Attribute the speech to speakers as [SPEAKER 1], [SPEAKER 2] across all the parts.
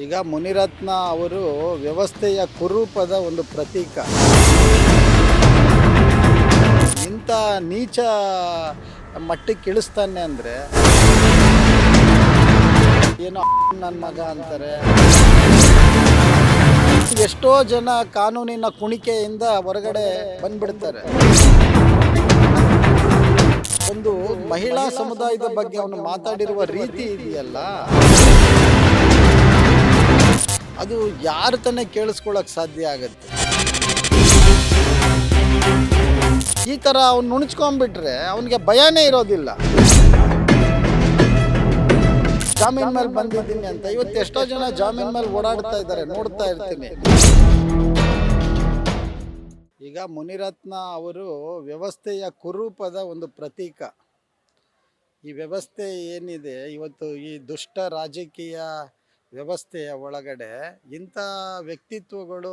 [SPEAKER 1] ಈಗ ಮುನಿರತ್ನ ಅವರು ವ್ಯವಸ್ಥೆಯ ಕುರೂಪದ ಒಂದು ಪ್ರತೀಕ. ಇಂಥ ನೀಚ ಮಟ್ಟಕ್ಕೆ ಇಳಿಸ್ತಾನೆ ಅಂದರೆ ಏನೋ ನನ್ನ ಮಗ ಅಂತಾರೆ. ಎಷ್ಟೋ ಜನ ಕಾನೂನಿನ ಕುಣಿಕೆಯಿಂದ ಹೊರಗಡೆ ಬಂದ್ಬಿಡ್ತಾರೆ. ಒಂದು ಮಹಿಳಾ ಸಮುದಾಯದ ಬಗ್ಗೆ ಅವನು ಮಾತಾಡಿರುವ ರೀತಿ ಇದೆಯಲ್ಲ, ಅದು ಯಾರು ತಾನೇ ಕೇಳಿಸ್ಕೊಳ್ಳೋಕೆ ಸಾಧ್ಯ ಆಗುತ್ತೆ? ಈ ಥರ ಅವ್ನು ನುಣುಚ್ಕೊಂಡ್ಬಿಟ್ರೆ ಅವನಿಗೆ ಭಯನೇ ಇರೋದಿಲ್ಲ. ಜಾಮೀನ್ ಮೇಲೆ ಬಂದಿದ್ದೀನಿ ಅಂತ ಇವತ್ತು ಎಷ್ಟೋ ಜನ ಜಾಮೀನ್ ಮೇಲೆ ಓಡಾಡ್ತಾ ಇದ್ದಾರೆ, ನೋಡ್ತಾ ಇರ್ತೀನಿ. ಈಗ ಮುನಿರತ್ನ ಅವರು ವ್ಯವಸ್ಥೆಯ ಕುರೂಪದ ಒಂದು ಪ್ರತೀಕ. ಈ ವ್ಯವಸ್ಥೆ ಏನಿದೆ ಇವತ್ತು, ಈ ದುಷ್ಟ ರಾಜಕೀಯ ವ್ಯವಸ್ಥೆಯ ಒಳಗಡೆ ಇಂಥ ವ್ಯಕ್ತಿತ್ವಗಳು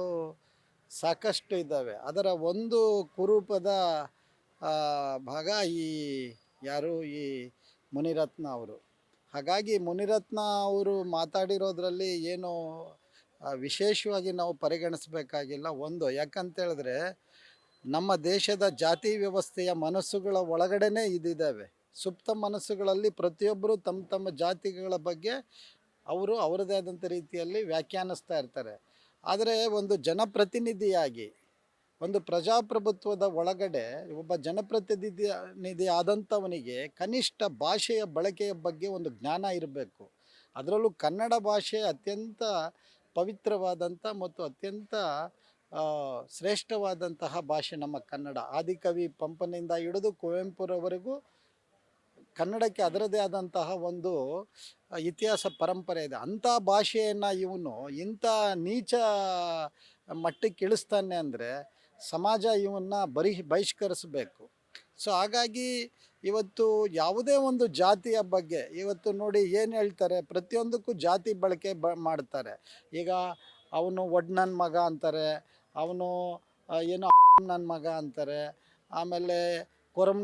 [SPEAKER 1] ಸಾಕಷ್ಟು ಇದ್ದಾವೆ. ಅದರ ಒಂದು ಕುರೂಪದ ಭಾಗ ಈ ಮುನಿರತ್ನ ಅವರು. ಹಾಗಾಗಿ ಮುನಿರತ್ನ ಅವರು ಮಾತಾಡಿರೋದ್ರಲ್ಲಿ ಏನು ವಿಶೇಷವಾಗಿ ನಾವು ಪರಿಗಣಿಸಬೇಕಾಗಿಲ್ಲ. ಒಂದು ಯಾಕಂತೇಳಿದ್ರೆ ನಮ್ಮ ದೇಶದ ಜಾತಿ ವ್ಯವಸ್ಥೆಯ ಮನಸ್ಸುಗಳ ಒಳಗಡೆನೇ ಇದಿದ್ದಾವೆ. ಸುಪ್ತ ಮನಸ್ಸುಗಳಲ್ಲಿ ಪ್ರತಿಯೊಬ್ಬರು ತಮ್ಮ ತಮ್ಮ ಜಾತಿಗಳ ಬಗ್ಗೆ ಅವರು ಅವರದೇ ಆದಂಥ ರೀತಿಯಲ್ಲಿ ವ್ಯಾಖ್ಯಾನಿಸ್ತಾ ಇರ್ತಾರೆ. ಆದರೆ ಒಂದು ಜನಪ್ರತಿನಿಧಿಯಾಗಿ, ಒಂದು ಪ್ರಜಾಪ್ರಭುತ್ವದ ಒಳಗಡೆ ಒಬ್ಬ ಜನಪ್ರತಿನಿಧಿ ಆದಂಥವನಿಗೆ ಕನಿಷ್ಠ ಭಾಷೆಯ ಬಳಕೆಯ ಬಗ್ಗೆ ಒಂದು ಜ್ಞಾನ ಇರಬೇಕು. ಅದರಲ್ಲೂ ಕನ್ನಡ ಭಾಷೆ ಅತ್ಯಂತ ಪವಿತ್ರವಾದಂಥ ಮತ್ತು ಅತ್ಯಂತ ಶ್ರೇಷ್ಠವಾದಂತಹ ಭಾಷೆ ನಮ್ಮ ಕನ್ನಡ. ಆದಿಕವಿ ಪಂಪನಿಂದ ಹಿಡಿದು ಕುವೆಂಪುರವರೆಗೂ ಕನ್ನಡಕ್ಕೆ ಅದರದೇ ಆದಂತಹ ಒಂದು ಇತಿಹಾಸ ಪರಂಪರೆ ಇದೆ. ಅಂಥ ಭಾಷೆಯನ್ನು ಇವನು ಇಂಥ ನೀಚ ಮಟ್ಟಕ್ಕೆ ಇಳಿಸ್ತಾನೆ ಅಂದರೆ ಸಮಾಜ ಇವನ್ನ ಬಹಿಷ್ಕರಿಸಬೇಕು. ಸೊ ಹಾಗಾಗಿ ಇವತ್ತು ಯಾವುದೇ ಒಂದು ಜಾತಿಯ ಬಗ್ಗೆ ಇವತ್ತು ನೋಡಿ ಏನು ಹೇಳ್ತಾರೆ, ಪ್ರತಿಯೊಂದಕ್ಕೂ ಜಾತಿ ಬಳಕೆ ಮಾಡ್ತಾರೆ. ಈಗ ಅವನು ನನ್ನ ಮಗ ಅಂತಾರೆ, ಅವನು ಏನೋ ನನ್ನ ಮಗ ಅಂತಾರೆ, ಆಮೇಲೆ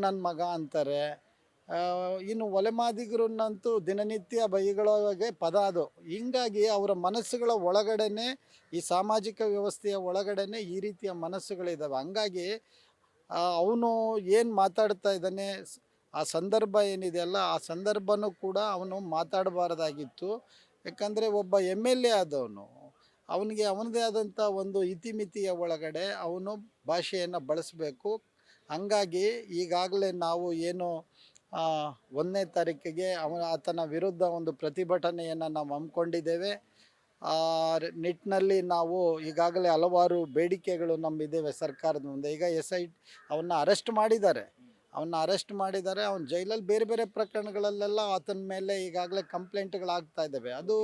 [SPEAKER 1] ನನ್ನ ಮಗ ಅಂತಾರೆ. ಇನ್ನು ಒಲೆಮಾದಿಗರನ್ನಂತೂ ದಿನನಿತ್ಯ ಬೈಗಳೊಳಗೆ ಪದ ಅದು. ಹೀಗಾಗಿ ಅವರ ಮನಸ್ಸುಗಳ ಒಳಗಡೆನೆ, ಈ ಸಾಮಾಜಿಕ ವ್ಯವಸ್ಥೆಯ ಒಳಗಡೆನೆ ಈ ರೀತಿಯ ಮನಸ್ಸುಗಳಿದ್ದಾವೆ. ಹಂಗಾಗಿ ಅವನು ಏನು ಮಾತಾಡ್ತಾ ಇದ್ದಾನೆ, ಆ ಸಂದರ್ಭ ಏನಿದೆಯಲ್ಲ, ಆ ಸಂದರ್ಭನೂ ಕೂಡ ಅವನು ಮಾತಾಡಬಾರ್ದಾಗಿತ್ತು. ಯಾಕಂದರೆ ಒಬ್ಬ MLA ಆದವನು, ಅವನಿಗೆ ಅವನದೇ ಆದಂಥ ಒಂದು ಇತಿಮಿತಿಯ ಒಳಗಡೆ ಅವನು ಭಾಷೆಯನ್ನು ಬಳಸಬೇಕು. ಹಂಗಾಗಿ ಈಗಾಗಲೇ ನಾವು ಏನು 1ನೇ ತಾರೀಕಿಗೆ ಆತನ ವಿರುದ್ಧ ಒಂದು ಪ್ರತಿಭಟನೆಯನ್ನು ನಾವು ಹಮ್ಮಿಕೊಂಡಿದ್ದೇವೆ. ಆ ನಿಟ್ಟಿನಲ್ಲಿ ನಾವು ಈಗಾಗಲೇ ಹಲವಾರು ಬೇಡಿಕೆಗಳು ನಮ್ಮಿದ್ದೇವೆ ಸರ್ಕಾರದ ಮುಂದೆ. ಈಗ ಅವನ್ನ ಅರೆಸ್ಟ್ ಮಾಡಿದ್ದಾರೆ. ಅವನ ಜೈಲಲ್ಲಿ ಬೇರೆ ಬೇರೆ ಪ್ರಕರಣಗಳಲ್ಲೆಲ್ಲ ಆತನ ಮೇಲೆ ಈಗಾಗಲೇ ಕಂಪ್ಲೇಂಟ್ಗಳಾಗ್ತಾ ಇದ್ದಾವೆ. ಅದು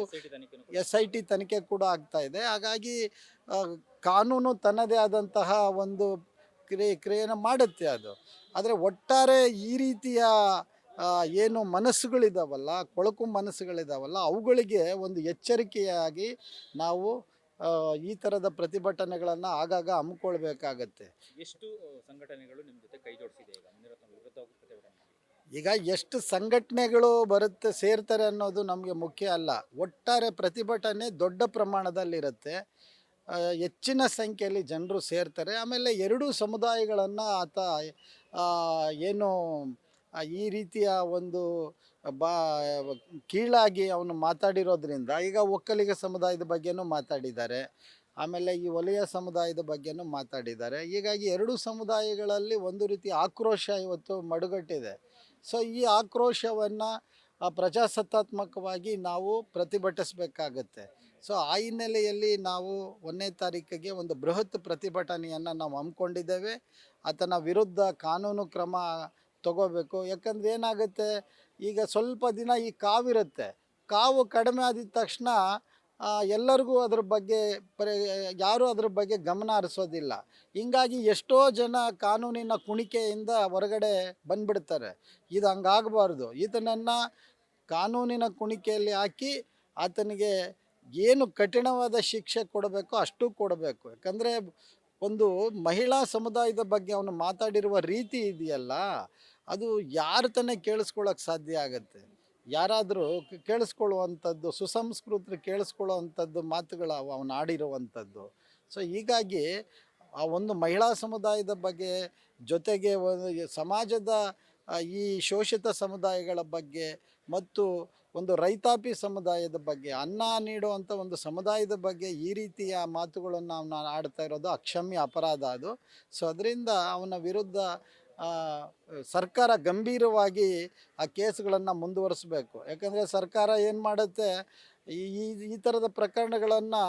[SPEAKER 1] SIT ತನಿಖೆ ಕೂಡ ಆಗ್ತಾ ಇದೆ. ಹಾಗಾಗಿ ಕಾನೂನು ತನ್ನದೇ ಆದಂತಹ ಒಂದು ಕ್ರಿಯೆಯನ್ನು ಮಾಡುತ್ತೆ ಅದು. ಆದರೆ ಒಟ್ಟಾರೆ ಈ ರೀತಿಯ ಏನು ಮನಸ್ಸುಗಳಿದ್ದಾವಲ್ಲ, ಕೊಳಕು ಮನಸ್ಸುಗಳಿದ್ದಾವಲ್ಲ, ಅವುಗಳಿಗೆ ಒಂದು ಎಚ್ಚರಿಕೆಯಾಗಿ ನಾವು ಈ ಥರದ ಪ್ರತಿಭಟನೆಗಳನ್ನು ಆಗಾಗ ಹಮ್ಮಿಕೊಳ್ಬೇಕಾಗತ್ತೆ.
[SPEAKER 2] ಎಷ್ಟು ಸಂಘಟನೆಗಳು ನಿಮ್ಮ ಜೊತೆ ಕೈ ಜೋಡಿಸಿದೆ
[SPEAKER 1] ಈಗ ಎಷ್ಟು ಸಂಘಟನೆಗಳು ಸೇರ್ತಾರೆ ಅನ್ನೋದು ನಮಗೆ ಮುಖ್ಯ ಅಲ್ಲ. ಒಟ್ಟಾರೆ ಪ್ರತಿಭಟನೆ ದೊಡ್ಡ ಪ್ರಮಾಣದಲ್ಲಿರುತ್ತೆ, ಹೆಚ್ಚಿನ ಸಂಖ್ಯೆಯಲ್ಲಿ ಜನರು ಸೇರ್ತಾರೆ. ಆಮೇಲೆ ಎರಡೂ ಸಮುದಾಯಗಳನ್ನು ಆತ ಏನು ಈ ರೀತಿಯ ಒಂದು ಕೀಳಾಗಿ ಅವನು ಮಾತಾಡಿರೋದ್ರಿಂದ, ಈಗ ಒಕ್ಕಲಿಗ ಸಮುದಾಯದ ಬಗ್ಗೆನೂ ಮಾತಾಡಿದ್ದಾರೆ, ಆಮೇಲೆ ಈ ವಲಯ ಸಮುದಾಯದ ಬಗ್ಗೆನೂ ಮಾತಾಡಿದ್ದಾರೆ. ಹೀಗಾಗಿ ಎರಡೂ ಸಮುದಾಯಗಳಲ್ಲಿ ಒಂದು ರೀತಿ ಆಕ್ರೋಶ ಇವತ್ತು ಮಡುಗಟ್ಟಿದೆ. ಸೊ ಈ ಆಕ್ರೋಶವನ್ನು ಪ್ರಜಾಸತ್ತಾತ್ಮಕವಾಗಿ ನಾವು ಪ್ರತಿಭಟಿಸಬೇಕಾಗತ್ತೆ. ಸೊ ಆ ಹಿನ್ನೆಲೆಯಲ್ಲಿ ನಾವು 1ನೇ ತಾರೀಕಿಗೆ ಒಂದು ಬೃಹತ್ ಪ್ರತಿಭಟನೆಯನ್ನು ನಾವು ಹಮ್ಮಿಕೊಂಡಿದ್ದೇವೆ. ಆತನ ವಿರುದ್ಧ ಕಾನೂನು ಕ್ರಮ ತಗೋಬೇಕು. ಯಾಕಂದರೆ ಏನಾಗುತ್ತೆ, ಈಗ ಸ್ವಲ್ಪ ದಿನ ಈ ಕಾವಿರುತ್ತೆ, ಕಾವು ಕಡಿಮೆ ಆದ ತಕ್ಷಣ ಎಲ್ಲರಿಗೂ ಅದ್ರ ಬಗ್ಗೆ ಯಾರೂ ಅದ್ರ ಬಗ್ಗೆ ಗಮನ ಹರಿಸೋದಿಲ್ಲ. ಹೀಗಾಗಿ ಎಷ್ಟೋ ಜನ ಕಾನೂನಿನ ಕುಣಿಕೆಯಿಂದ ಹೊರಗಡೆ ಬಂದ್ಬಿಡ್ತಾರೆ. ಇದು ಹಂಗಾಗಬಾರ್ದು. ಈತನನ್ನು ಕಾನೂನಿನ ಕುಣಿಕೆಯಲ್ಲಿ ಹಾಕಿ ಆತನಿಗೆ ಏನು ಕಠಿಣವಾದ ಶಿಕ್ಷೆ ಕೊಡಬೇಕು ಅಷ್ಟು ಕೊಡಬೇಕು. ಯಾಕಂದರೆ ಒಂದು ಮಹಿಳಾ ಸಮುದಾಯದ ಬಗ್ಗೆ ಅವನು ಮಾತಾಡಿರುವ ರೀತಿ ಇದೆಯಲ್ಲ, ಅದು ಯಾರು ತಾನೇ ಕೇಳಿಸ್ಕೊಳ್ಳೋಕೆ ಸಾಧ್ಯ ಆಗುತ್ತೆ? ಯಾರಾದರೂ ಕೇಳಿಸ್ಕೊಳ್ಳುವಂಥದ್ದು, ಸುಸಂಸ್ಕೃತರು ಕೇಳಿಸ್ಕೊಳ್ಳುವಂಥದ್ದು ಮಾತುಗಳು ಅವನು ಆಡಿರುವಂಥದ್ದು. ಸೊ ಹೀಗಾಗಿ ಆ ಒಂದು ಮಹಿಳಾ ಸಮುದಾಯದ ಬಗ್ಗೆ, ಜೊತೆಗೆ ಸಮಾಜದ ಈ ಶೋಷಿತ ಸಮುದಾಯಗಳ ಬಗ್ಗೆ ಮತ್ತು ಒಂದು ರೈತಾಪಿ ಸಮುದಾಯದ ಬಗ್ಗೆ, ಅನ್ನ ನೀಡುವಂಥ ಒಂದು ಸಮುದಾಯದ ಬಗ್ಗೆ ಈ ರೀತಿಯ ಮಾತುಗಳನ್ನು ಅವನು ಆಡ್ತಾ ಇರೋದು ಅಕ್ಷಮ್ಯ ಅಪರಾಧ ಅದು. ಸೊ ಅದರಿಂದ ಅವನ ವಿರುದ್ಧ ಆ, ಸರ್ಕಾರ ಗಂಭೀರವಾಗಿ ಆ ಕೇಸ್ಗಳನ್ನು ಮುಂದುವರಿಸಬೇಕು. ಯಾಕಂದರೆ ಸರ್ಕಾರ ಏನು ಮಾಡುತ್ತೆ, ಈ ಈ ಈ ಥರದ ಪ್ರಕರಣಗಳನ್ನು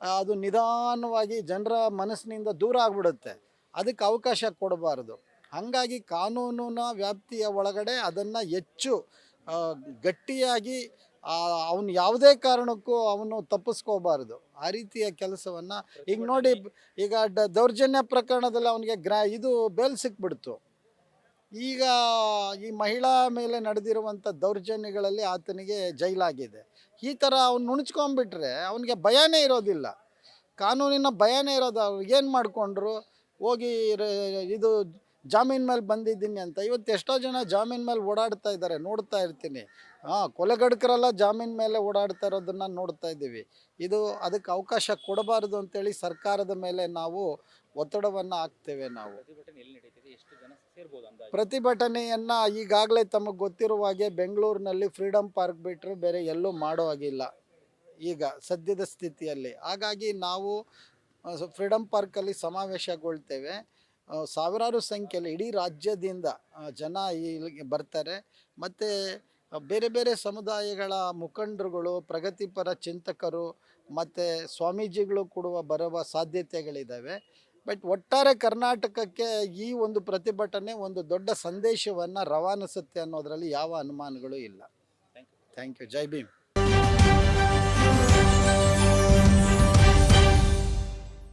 [SPEAKER 1] ಅದು ನಿಧಾನವಾಗಿ ಜನರ ಮನಸ್ಸಿನಿಂದ ದೂರ ಆಗಿಬಿಡುತ್ತೆ. ಅದಕ್ಕೆ ಅವಕಾಶ ಕೊಡಬಾರ್ದು. ಹಾಗಾಗಿ ಕಾನೂನಿನ ವ್ಯಾಪ್ತಿಯ ಒಳಗಡೆ ಅದನ್ನು ಹೆಚ್ಚು ಆ, ಗಟ್ಟಿಯಾಗಿ ಅವನು ಯಾವುದೇ ಕಾರಣಕ್ಕೂ ಅವನು ತಪ್ಪಿಸ್ಕೋಬಾರ್ದು. ಆ ರೀತಿಯ ಕೆಲಸವನ್ನು ಈಗ ನೋಡಿ, ಈಗ ದೌರ್ಜನ್ಯ ಪ್ರಕರಣದಲ್ಲಿ ಅವನಿಗೆ ಇದು ಬೇಲ್ ಸಿಕ್ಬಿಡ್ತು. ಈಗ ಈ ಮಹಿಳಾ ಮೇಲೆ ನಡೆದಿರುವಂಥ ದೌರ್ಜನ್ಯಗಳಲ್ಲಿ ಆತನಿಗೆ ಜೈಲಾಗಿದೆ. ಈ ಥರ ಅವ್ನು ನುಣುಚ್ಕೊಂಡ್ಬಿಟ್ರೆ ಅವನಿಗೆ ಭಯನೇ ಇರೋದಿಲ್ಲ, ಕಾನೂನಿನ ಭಯನೇ ಇರೋದು. ಅವ್ರು ಏನು ಮಾಡಿಕೊಂಡ್ರು, ಹೋಗಿ ಇದು ಜಾಮೀನು ಮೇಲೆ ಬಂದಿದ್ದೀನಿ ಅಂತ. ಇವತ್ತು ಎಷ್ಟೋ ಜನ ಜಾಮೀನು ಮೇಲೆ ಓಡಾಡ್ತಾ ಇದ್ದಾರೆ, ನೋಡ್ತಾ ಇರ್ತೀನಿ. ಕೊಲೆಗಡಕರೆಲ್ಲ ಜಾಮೀನು ಮೇಲೆ ಓಡಾಡ್ತಾ ಇರೋದನ್ನು ನೋಡ್ತಾ ಇದ್ದೀವಿ. ಇದು ಅದಕ್ಕೆ ಅವಕಾಶ ಕೊಡಬಾರ್ದು ಅಂತೇಳಿ ಸರ್ಕಾರದ ಮೇಲೆ ನಾವು ಒತ್ತಡವನ್ನು ಹಾಕ್ತೇವೆ. ನಾವು
[SPEAKER 2] ಪ್ರತಿಭಟನೆ ಎಲ್ಲಿ ನಡೀತಿದೆ, ಎಷ್ಟು ಜನ ಸೇರ್ಬೋದು ಅಂದಾಜು?
[SPEAKER 1] ಪ್ರತಿಭಟನೆಯನ್ನು ಈಗಾಗಲೇ ತಮಗೆ ಗೊತ್ತಿರುವ ಹಾಗೆ ಬೆಂಗಳೂರಿನಲ್ಲಿ ಫ್ರೀಡಮ್ ಪಾರ್ಕ್ ಬಿಟ್ಟರೆ ಬೇರೆ ಎಲ್ಲೂ ಮಾಡೋ ಹಾಗಿಲ್ಲ ಈಗ ಸದ್ಯದ ಸ್ಥಿತಿಯಲ್ಲಿ. ಹಾಗಾಗಿ ನಾವು ಫ್ರೀಡಮ್ ಪಾರ್ಕಲ್ಲಿ ಸಮಾವೇಶಗೊಳ್ತೇವೆ. ಸಾವಿರಾರು ಸಂಖ್ಯೆಯಲ್ಲಿ ಇಡೀ ರಾಜ್ಯದಿಂದ ಜನ ಇಲ್ಲಿಗೆ ಬರ್ತಾರೆ. ಮತ್ತು ಬೇರೆ ಬೇರೆ ಸಮುದಾಯಗಳ ಮುಖಂಡರುಗಳು, ಪ್ರಗತಿಪರ ಚಿಂತಕರು ಮತ್ತು ಸ್ವಾಮೀಜಿಗಳು ಬರುವ ಸಾಧ್ಯತೆಗಳಿದ್ದಾವೆ. ಬಟ್ ಒಟ್ಟಾರೆ ಕರ್ನಾಟಕಕ್ಕೆ ಈ ಒಂದು ಪ್ರತಿಭಟನೆ ಒಂದು ದೊಡ್ಡ ಸಂದೇಶವನ್ನು ರವಾನಿಸುತ್ತೆ ಅನ್ನೋದರಲ್ಲಿ ಯಾವ ಅನುಮಾನಗಳು ಇಲ್ಲ.
[SPEAKER 2] Thank you.
[SPEAKER 1] Thank you. Jai Bhim.